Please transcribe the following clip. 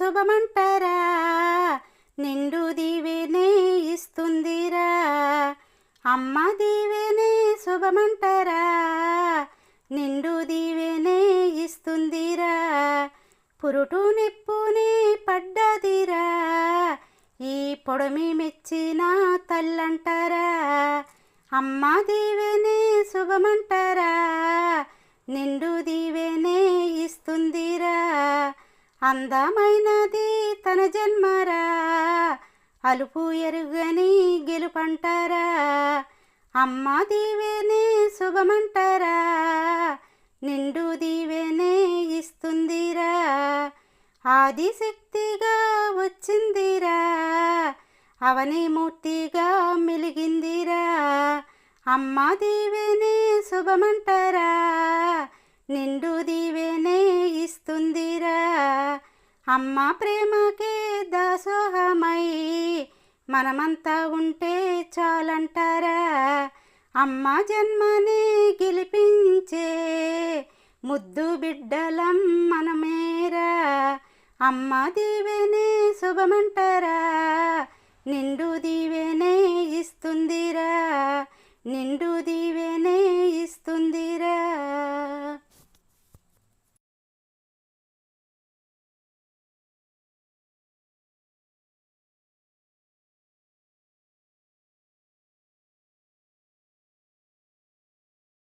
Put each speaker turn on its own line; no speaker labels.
శుభమంటారా, నిండు దీవెనే ఇస్తుందిరా. అమ్మ దీవెనే శుభమంటారా, నిండు దీవెనే ఇస్తుందిరా. పురుటు నిప్పుని పడ్డదిరా, ఈ పొడమి మెచ్చిన తల్లంటారా. అమ్మ దీవెనే శుభమంటారా, నిండు దీవెనే ఇస్తుందిరా. అందమైనది తన జన్మరా, అలుపు ఎరుగని గెలుపంటారా. అమ్మ దీవెనే శుభమంటారా, నిండు దీవెనే ఇస్తుందిరా. ఆదిశక్తిగా వచ్చిందిరా, అవని మూర్తిగా మెలిగిందిరా. అమ్మ దీవెనే శుభమంటారా, నిండు దీవెనే ఇస్తుందిరా. అమ్మ ప్రేమకే దాసోహమై మనమంతా ఉంటే చాలంటారా. అమ్మ జన్మనే గెలిపించే ముద్దు బిడ్డలం మనమేరా. అమ్మ దీవెనే శుభమంటారా, నిండు దీవెనే ఇస్తుందిరా, నిండు దీవెనే ఇస్తుందిరా.